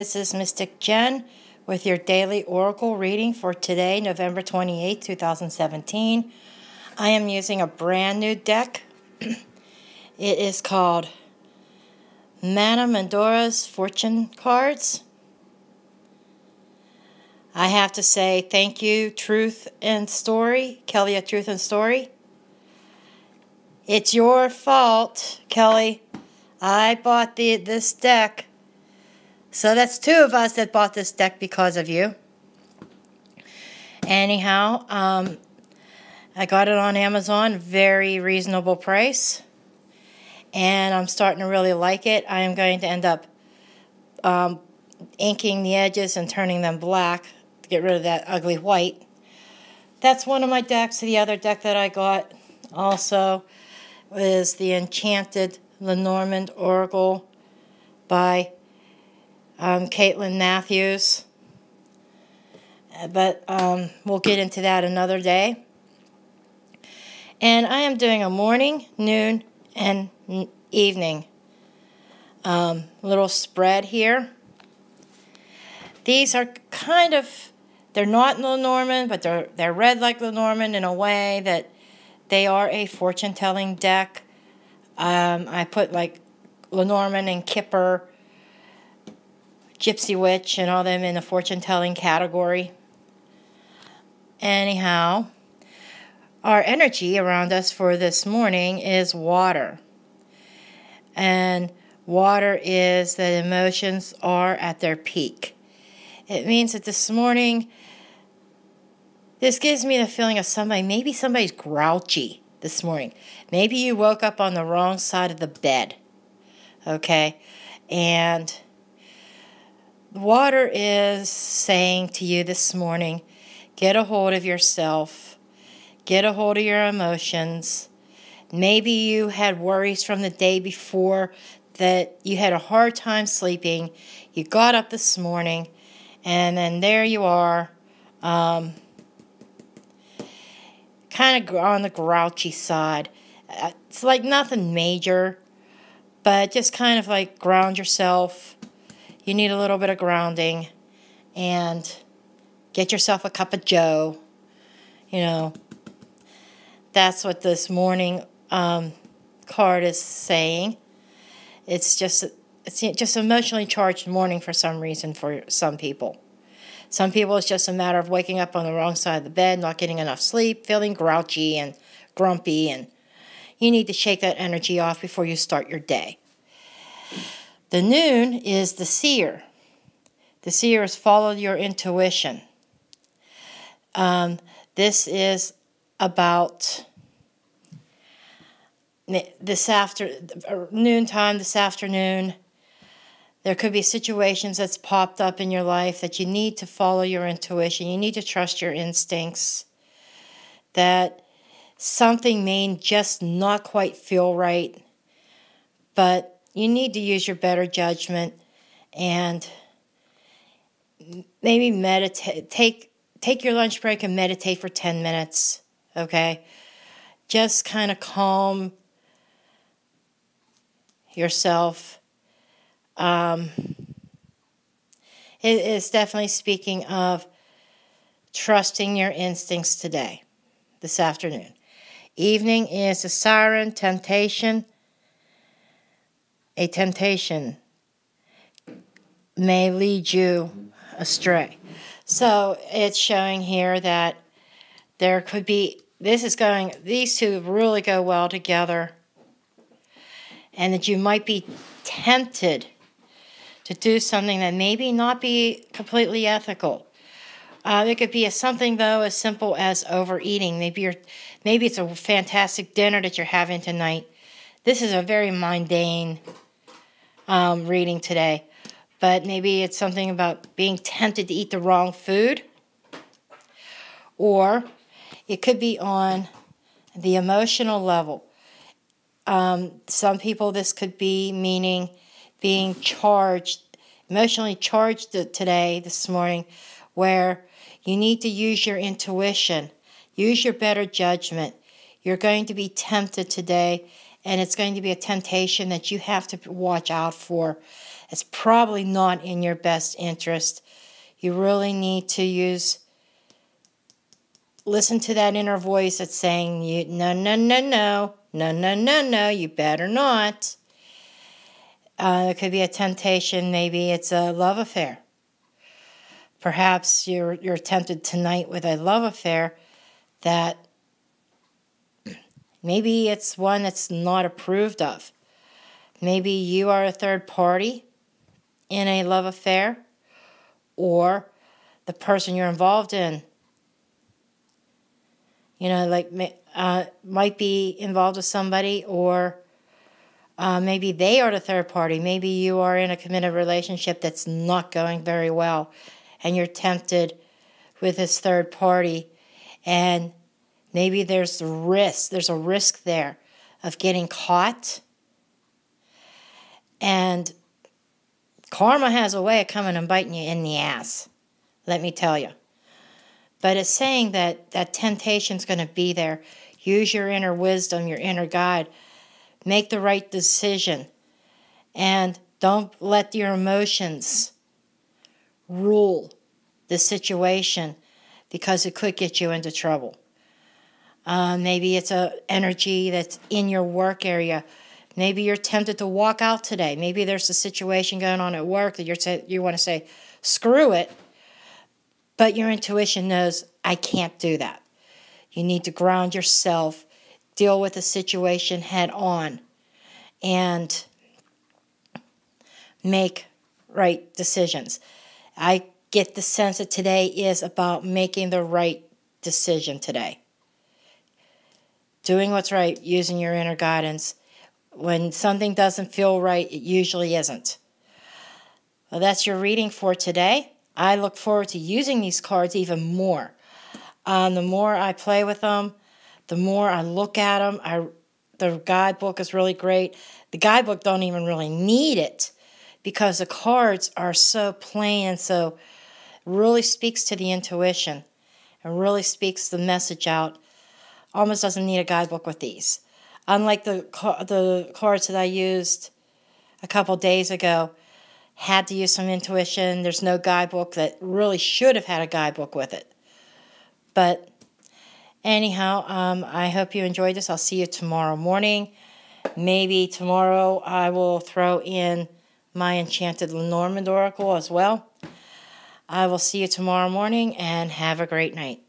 This is Mystic Jen with your daily oracle reading for today, November 28, 2017. I am using a brand new deck. It is called Mana Mendora's Fortune Cards. I have to say thank you, Truth and Story, Kelly at Truth and Story. It's your fault, Kelly. I bought this deck. So that's two of us that bought this deck because of you. Anyhow, I got it on Amazon, very reasonable price. And I'm starting to really like it. I am going to end up inking the edges and turning them black to get rid of that ugly white. That's one of my decks. The other deck that I got also is the Enchanted Lenormand Oracle by Caitlin Matthews, but we'll get into that another day. And I am doing a morning, noon, and evening little spread here. These are kind of, they're not Lenormand, but they're read like Lenormand in a way that they are a fortune-telling deck. I put like Lenormand and Kipper, Gypsy Witch, and all them in the fortune-telling category. Anyhow, our energy around us for this morning is water. And water is that emotions are at their peak. It means that this morning, this gives me the feeling of maybe somebody's grouchy this morning. Maybe you woke up on the wrong side of the bed. Okay? And water is saying to you this morning, get a hold of yourself, get a hold of your emotions. Maybe you had worries from the day before that you had a hard time sleeping. You got up this morning, and then there you are, kind of on the grouchy side. It's like nothing major, but just kind of like ground yourself. You need a little bit of grounding, and get yourself a cup of joe. You know, that's what this morning card is saying. It's just emotionally charged morning for some reason for some people. Some people it's just a matter of waking up on the wrong side of the bed, not getting enough sleep, feeling grouchy and grumpy, and you need to shake that energy off before you start your day. The noon is the seer. The seer is follow your intuition. This is about noontime this afternoon. There could be situations that's popped up in your life that you need to follow your intuition. You need to trust your instincts. That something may just not quite feel right, but you need to use your better judgment and maybe meditate. Take your lunch break and meditate for 10 minutes, okay? Just kind of calm yourself. It is definitely speaking of trusting your instincts today, this afternoon. Evening is the siren, temptation. A temptation may lead you astray. So it's showing here that there could be, these two really go well together, and that you might be tempted to do something that maybe not be completely ethical. It could be something, though, as simple as overeating. Maybe it's a fantastic dinner that you're having tonight. This is a very mundane reading today. But maybe it's something about being tempted to eat the wrong food. Or it could be on the emotional level. Some people, this could be meaning being emotionally charged this morning, where you need to use your intuition, use your better judgment. You're going to be tempted today, and it's going to be a temptation that you have to watch out for. It's probably not in your best interest. You really need to listen to that inner voice that's saying, no, no, no, no, no, no, no, no, you better not. It could be a temptation. Maybe it's a love affair. Perhaps you're tempted tonight with a love affair that maybe it's one that's not approved of. Maybe you are a third party in a love affair, or the person you're involved in, might be involved with somebody, or maybe they are the third party. Maybe you are in a committed relationship that's not going very well, and you're tempted with this third party, and maybe there's a risk there of getting caught. And karma has a way of coming and biting you in the ass, let me tell you. But it's saying that temptation's going to be there. Use your inner wisdom, your inner guide. Make the right decision. And don't let your emotions rule the situation, because it could get you into trouble. Maybe it's an energy that's in your work area. Maybe you're tempted to walk out today. Maybe there's a situation going on at work that you want to say, screw it. But your intuition knows, I can't do that. You need to ground yourself, deal with the situation head on, and make right decisions. I get the sense that today is about making the right decision today. Doing what's right, using your inner guidance. When something doesn't feel right, it usually isn't. Well, that's your reading for today. I look forward to using these cards even more. The more I play with them, the more I look at them. The guidebook is really great. The guidebook don't even really need it, because the cards are so plain, and so really speaks to the intuition and really speaks the message out. Almost doesn't need a guidebook with these. Unlike the cards that I used a couple days ago, had to use some intuition. There's no guidebook that really should have had a guidebook with it. But anyhow, I hope you enjoyed this. I'll see you tomorrow morning. Maybe tomorrow I will throw in my Enchanted Lenormand Oracle as well. I will see you tomorrow morning, and have a great night.